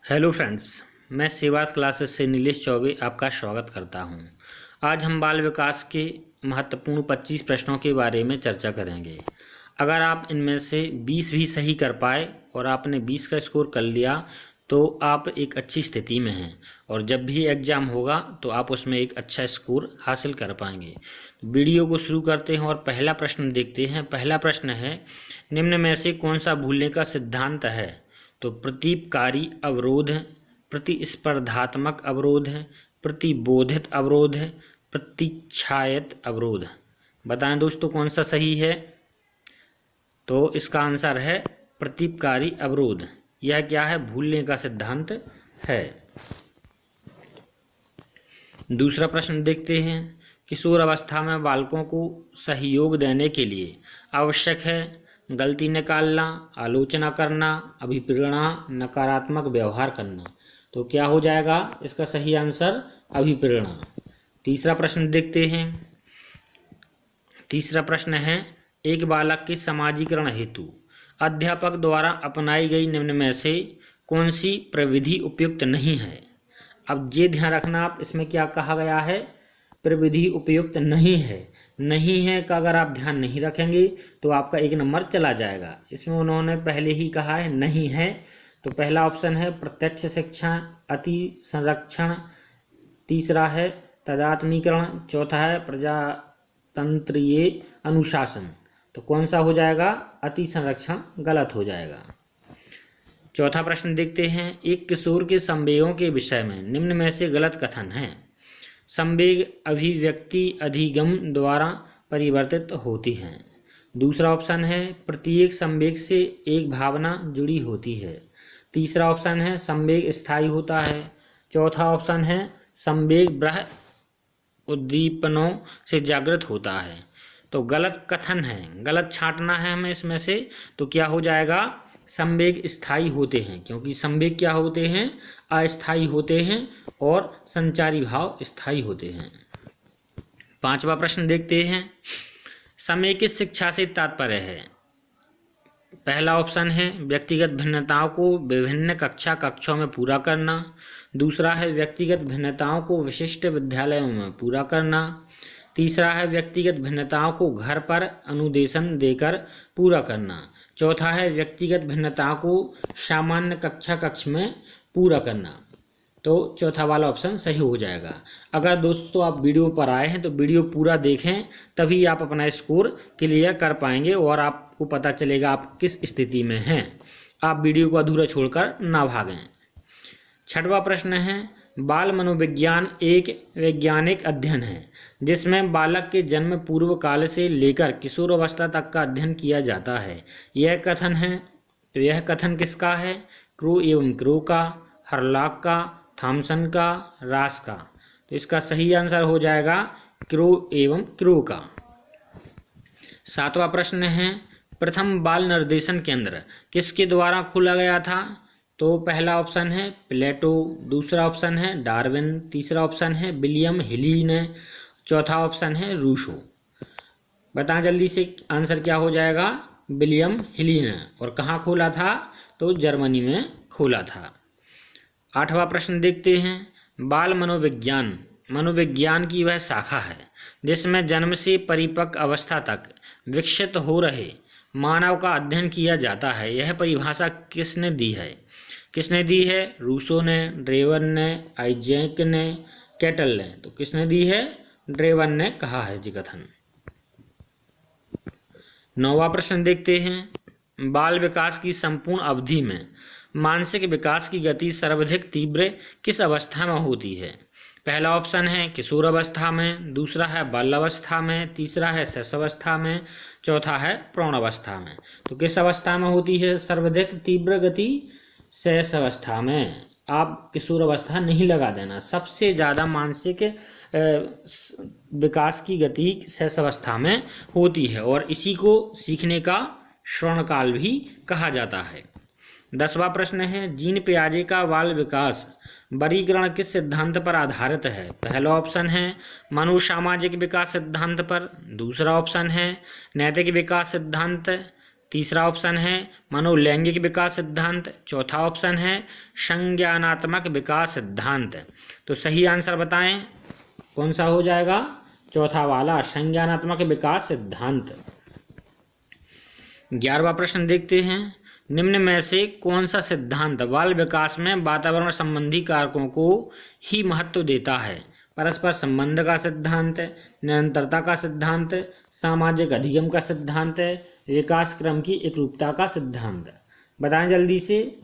Hello friends, मैं सेवार्थ classes से नीलेश चौबे आपका स्वागत करता हूं। आज हम बाल विकास के महत्वपूर्ण 25 प्रश्नों के बारे में चर्चा करेंगे। अगर आप इनमें से 20 भी सही कर पाए और आपने 20 का स्कोर कर लिया तो आप एक अच्छी स्थिति में हैं और जब भी एग्ज़ाम होगा तो आप उसमें एक अच्छा स्कोर हासिल कर पाएंगे। वीडियो को शुरू करते हैं और पहला प्रश्न देखते हैं। पहला प्रश्न है, निम्न में से कौन सा भूलने का सिद्धांत है? तो प्रतीपकारी अवरोध है, प्रतिस्पर्धात्मक अवरोध है, प्रतिबोधित अवरोध है, प्रतीक्षायत अवरोध। बताएं दोस्तों कौन सा सही है? तो इसका आंसर है प्रतीपकारी अवरोध। यह क्या है? भूलने का सिद्धांत है। दूसरा प्रश्न देखते हैं। किशोर अवस्था में बालकों को सहयोग देने के लिए आवश्यक है गलती निकालना, आलोचना करना, अभिप्रेरणा, नकारात्मक व्यवहार करना। तो क्या हो जाएगा इसका सही आंसर? अभिप्रेरणा। तीसरा प्रश्न देखते हैं। तीसरा प्रश्न है, एक बालक के समाजीकरण हेतु अध्यापक द्वारा अपनाई गई निम्न में से कौन सी प्रविधि उपयुक्त नहीं है? अब ये ध्यान रखना आप, इसमें क्या कहा गया है? प्रविधि उपयुक्त नहीं है। नहीं है का अगर आप ध्यान नहीं रखेंगे तो आपका एक नंबर चला जाएगा। इसमें उन्होंने पहले ही कहा है नहीं है। तो पहला ऑप्शन है प्रत्यक्ष शिक्षा, अति संरक्षण, तीसरा है तदात्मीकरण, चौथा है प्रजातंत्रीय अनुशासन। तो कौन सा हो जाएगा? अति संरक्षण गलत हो जाएगा। चौथा प्रश्न देखते हैं। एक किशोर के संवेगों के विषय में निम्न में से गलत कथन है। संवेग अभिव्यक्ति अधिगम द्वारा परिवर्तित होती हैं। दूसरा ऑप्शन है प्रत्येक संवेग से एक भावना जुड़ी होती है। तीसरा ऑप्शन है संवेग स्थायी होता है। चौथा ऑप्शन है संवेग बाह्य उद्दीपनों से जागृत होता है। तो गलत कथन है, गलत छांटना है हमें इसमें से। तो क्या हो जाएगा? संवेग स्थायी होते हैं, क्योंकि संवेग क्या होते हैं? अस्थायी होते हैं और संचारी भाव स्थायी होते हैं। पांचवा प्रश्न देखते हैं। समेकित शिक्षा से तात्पर्य है। पहला ऑप्शन है व्यक्तिगत भिन्नताओं को विभिन्न कक्षों में पूरा करना। दूसरा है व्यक्तिगत भिन्नताओं को विशिष्ट विद्यालयों में पूरा करना। तीसरा है व्यक्तिगत भिन्नताओं को घर पर अनुदेशन देकर पूरा करना। चौथा है व्यक्तिगत भिन्नताओं को सामान्य कक्ष में पूरा करना। तो चौथा वाला ऑप्शन सही हो जाएगा। अगर दोस्तों आप वीडियो पर आए हैं तो वीडियो पूरा देखें, तभी आप अपना स्कोर क्लियर कर पाएंगे और आपको पता चलेगा आप किस स्थिति में हैं। आप वीडियो को अधूरा छोड़कर ना भागें। छठवां प्रश्न है, बाल मनोविज्ञान एक वैज्ञानिक अध्ययन है जिसमें बालक के जन्म पूर्व काल से लेकर किशोर अवस्था तक का अध्ययन किया जाता है। यह कथन है, तो यह कथन किसका है? क्रो एवं क्रो का, हरलॉक का, थॉमसन का, रास का। तो इसका सही आंसर हो जाएगा क्रो एवं क्रो का। सातवां प्रश्न है, प्रथम बाल निर्देशन केंद्र किसके द्वारा खोला गया था? तो पहला ऑप्शन है प्लेटो, दूसरा ऑप्शन है डार्विन, तीसरा ऑप्शन है विलियम हिली ने, चौथा ऑप्शन है रूसो। बताएं जल्दी से आंसर क्या हो जाएगा? विलियम हिली ने। और कहाँ खोला था? तो जर्मनी में खोला था। आठवां प्रश्न देखते हैं। बाल मनोविज्ञान मनोविज्ञान की वह शाखा है जिसमें जन्म से परिपक्व अवस्था तक विकसित हो रहे मानव का अध्ययन किया जाता है। यह परिभाषा किसने दी है? किसने दी है? रूसो ने, ड्रेवन ने, आइजैक ने, कैटल ने। तो किसने दी है? ड्रेवन ने कहा है जी कथन। नौवां प्रश्न देखते हैं। बाल विकास की संपूर्ण अवधि में मानसिक विकास की गति सर्वाधिक तीव्र किस अवस्था में होती है? पहला ऑप्शन है किशोर अवस्था में, दूसरा है बाल्यावस्था में, तीसरा है शैशवावस्था में, चौथा है प्रौढ़ावस्था में। तो किस अवस्था में होती है सर्वाधिक तीव्र गति? शैशवावस्था में। आप किशोर अवस्था नहीं लगा देना। सबसे ज़्यादा मानसिक विकास की गति शैशवावस्था में होती है और इसी को सीखने का स्वर्णकाल भी कहा जाता है। 10वां प्रश्न है, जीन पियाजे का बाल विकास वर्गीकरण किस सिद्धांत पर आधारित है? पहला ऑप्शन है मनोसामाजिक विकास सिद्धांत पर, दूसरा ऑप्शन है नैतिक विकास सिद्धांत, तीसरा ऑप्शन है मनोलैंगिक विकास सिद्धांत, चौथा ऑप्शन है संज्ञानात्मक विकास सिद्धांत। तो सही आंसर बताएं कौन सा हो जाएगा? चौथा वाला, संज्ञानात्मक विकास सिद्धांत। 11वां प्रश्न देखते हैं, निम्न में से कौन सा सिद्धांत बाल विकास में वातावरण संबंधी कारकों को ही महत्व देता है? परस्पर संबंध का सिद्धांत, निरंतरता का सिद्धांत, सामाजिक अधिगम का सिद्धांत, विकास क्रम की एकरूपता का सिद्धांत। बताएं जल्दी से।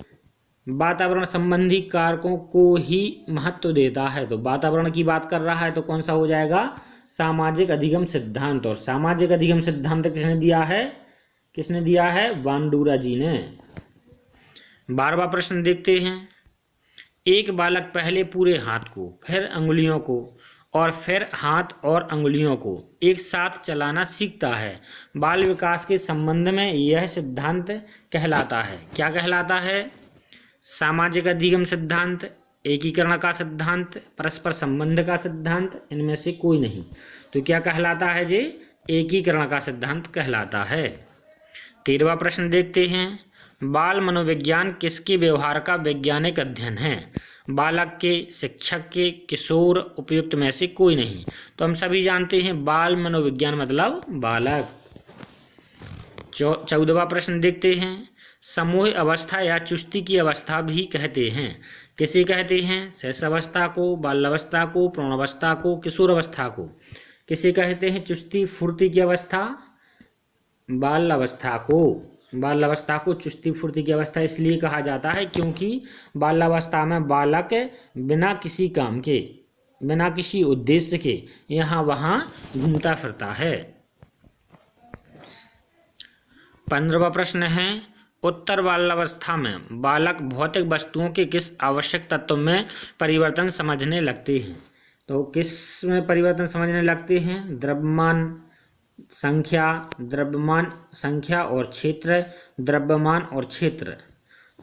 वातावरण संबंधी कारकों को ही महत्व देता है, तो वातावरण की बात कर रहा है, तो कौन सा हो जाएगा? सामाजिक अधिगम सिद्धांत। और सामाजिक अधिगम सिद्धांत किसने दिया है? किसने दिया है? बांडुरा जी ने। 12वां प्रश्न देखते हैं, एक बालक पहले पूरे हाथ को, फिर अंगुलियों को और फिर हाथ और अंगुलियों को एक साथ चलाना सीखता है। बाल विकास के संबंध में यह सिद्धांत कहलाता है। क्या कहलाता है? सामाजिक अधिगम सिद्धांत, एकीकरण का सिद्धांत, परस्पर संबंध का सिद्धांत, इनमें से कोई नहीं। तो क्या कहलाता है जी? एकीकरण का सिद्धांत कहलाता है। 13वां प्रश्न देखते हैं, बाल मनोविज्ञान किसके व्यवहार का वैज्ञानिक अध्ययन है? बालक के, शिक्षक के, किशोर, उपयुक्त में से कोई नहीं। तो हम सभी जानते हैं बाल मनोविज्ञान मतलब बालक। 14वां प्रश्न देखते हैं, समूह अवस्था या चुस्ती की अवस्था भी कहते हैं। किसे कहते हैं? शैशवावस्था को, बाल्यावस्था को, प्रौढ़ावस्था को, किशोर अवस्था को। किसे कहते हैं? चुस्ती फुर्ती की अवस्था, बाल्यावस्था को। बाल्यावस्था को चुस्ती फुर्ती की अवस्था इसलिए कहा जाता है क्योंकि बाल्यावस्था में बालक बिना किसी काम के, बिना किसी उद्देश्य के यहाँ वहाँ घूमता फिरता है। 15वां प्रश्न है, उत्तर बाल्यावस्था में बालक भौतिक वस्तुओं के किस आवश्यक तत्व में परिवर्तन समझने लगते हैं? तो किस में परिवर्तन समझने लगते हैं? द्रव्यमान संख्या और क्षेत्र, द्रव्यमान और क्षेत्र।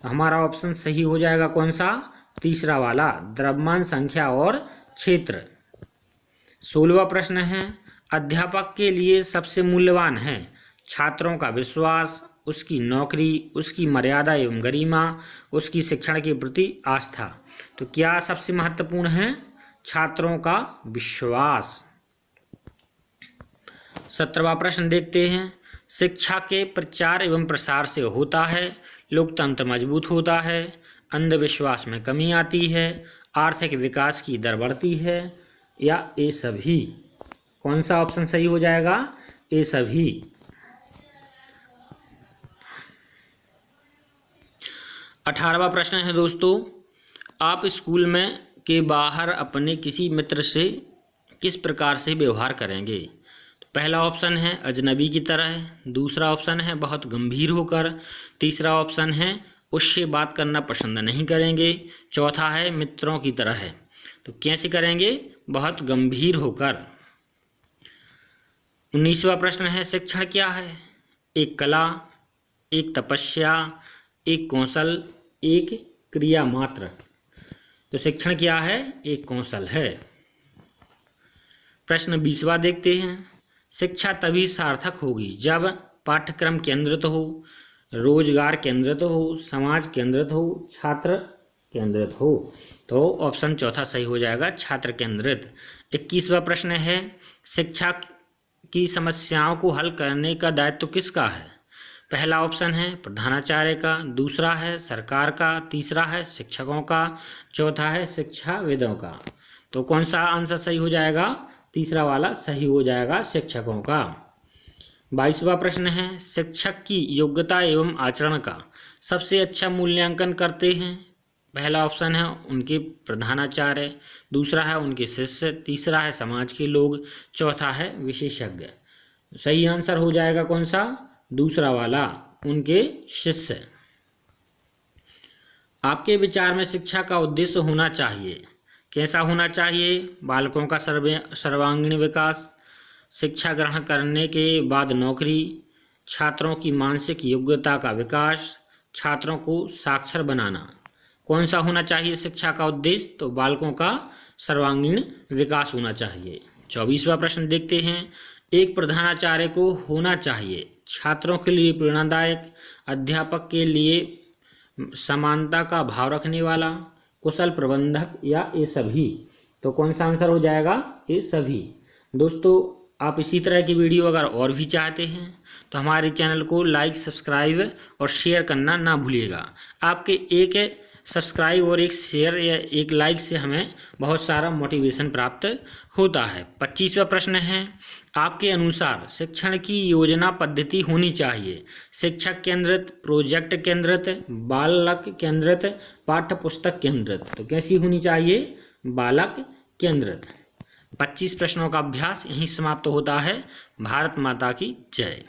हमारा ऑप्शन सही हो जाएगा कौन सा? तीसरा वाला, द्रव्यमान, संख्या और क्षेत्र। 16वां प्रश्न है, अध्यापक के लिए सबसे मूल्यवान है छात्रों का विश्वास, उसकी नौकरी, उसकी मर्यादा एवं गरिमा, उसकी शिक्षण के प्रति आस्था। तो क्या सबसे महत्वपूर्ण है? छात्रों का विश्वास। 17वां प्रश्न देखते हैं, शिक्षा के प्रचार एवं प्रसार से होता है लोकतंत्र मजबूत होता है, अंधविश्वास में कमी आती है, आर्थिक विकास की दर बढ़ती है, या ये सभी। कौन सा ऑप्शन सही हो जाएगा? ये सभी। 18वां प्रश्न है दोस्तों, आप स्कूल में के बाहर अपने किसी मित्र से किस प्रकार से व्यवहार करेंगे? पहला ऑप्शन है अजनबी की तरह, दूसरा ऑप्शन है बहुत गंभीर होकर, तीसरा ऑप्शन है उससे बात करना पसंद नहीं करेंगे, चौथा है मित्रों की तरह है। तो कैसे करेंगे? बहुत गंभीर होकर। 19वां प्रश्न है, शिक्षण क्या है? एक कला, एक तपस्या, एक कौशल, एक क्रिया मात्र। तो शिक्षण क्या है? एक कौशल है। प्रश्न 20वां देखते हैं, शिक्षा तभी सार्थक होगी जब पाठ्यक्रम केंद्रित हो, रोजगार केंद्रित हो, समाज केंद्रित हो, छात्र केंद्रित हो। तो ऑप्शन चौथा सही हो जाएगा, छात्र केंद्रित। 21वां प्रश्न है, शिक्षा की समस्याओं को हल करने का दायित्व किसका है? पहला ऑप्शन है प्रधानाचार्य का, दूसरा है सरकार का, तीसरा है शिक्षकों का, चौथा है शिक्षाविदों का। तो कौन सा आंसर सही हो जाएगा? तीसरा वाला सही हो जाएगा, शिक्षकों का। 22वां प्रश्न है, शिक्षक की योग्यता एवं आचरण का सबसे अच्छा मूल्यांकन करते हैं? पहला ऑप्शन है उनके प्रधानाचार्य, दूसरा है उनके शिष्य, तीसरा है समाज के लोग, चौथा है विशेषज्ञ। सही आंसर हो जाएगा कौन सा? दूसरा वाला, उनके शिष्य। आपके विचार में शिक्षा का उद्देश्य होना चाहिए, कैसा होना चाहिए? बालकों का सर्वांगीण विकास, शिक्षा ग्रहण करने के बाद नौकरी, छात्रों की मानसिक योग्यता का विकास, छात्रों को साक्षर बनाना। कौन सा होना चाहिए शिक्षा का उद्देश्य? तो बालकों का सर्वांगीण विकास होना चाहिए। 24वां प्रश्न देखते हैं, एक प्रधानाचार्य को होना चाहिए, छात्रों के लिए प्रेरणादायक, अध्यापक के लिए समानता का भाव रखने वाला, कुशल प्रबंधक, या ये सभी। तो कौन सा आंसर हो जाएगा? ये सभी। दोस्तों आप इसी तरह की वीडियो अगर और भी चाहते हैं तो हमारे चैनल को लाइक, सब्सक्राइब और शेयर करना ना भूलिएगा। आपके एक सब्सक्राइब और एक शेयर या एक लाइक से हमें बहुत सारा मोटिवेशन प्राप्त होता है। 25वां प्रश्न है, आपके अनुसार शिक्षण की योजना पद्धति होनी चाहिए शिक्षक केंद्रित, प्रोजेक्ट केंद्रित, बालक केंद्रित, पाठ्य पुस्तक केंद्रित। तो कैसी होनी चाहिए? बालक केंद्रित। 25 प्रश्नों का अभ्यास यहीं समाप्त होता है। भारत माता की जय।